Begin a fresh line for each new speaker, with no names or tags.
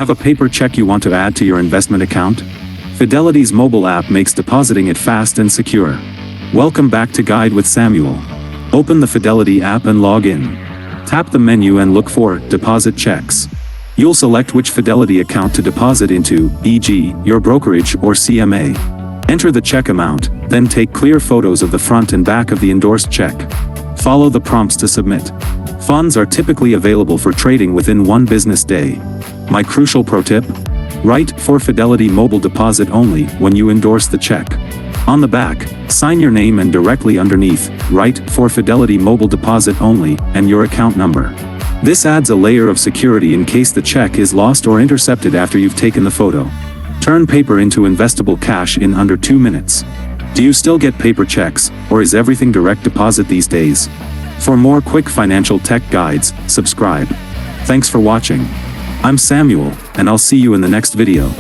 Have a paper check you want to add to your investment account? Fidelity's mobile app makes depositing it fast and secure. Welcome back to Guide with Samuel. Open the Fidelity app and log in. Tap the menu and look for Deposit Checks. You'll select which Fidelity account to deposit into, e.g., your brokerage or CMA. Enter the check amount, then take clear photos of the front and back of the endorsed check. Follow the prompts to submit. Funds are typically available for trading within 1 business day. My crucial pro tip? Write "For Fidelity Mobile Deposit Only" when you endorse the check. On the back, sign your name and directly underneath, write "For Fidelity Mobile Deposit Only" and your account number. This adds a layer of security in case the check is lost or intercepted after you've taken the photo. Turn paper into investable cash in under 2 minutes. Do you still get paper checks, or is everything direct deposit these days? For more quick financial tech guides, subscribe. Thanks for watching. I'm Samuel, and I'll see you in the next video.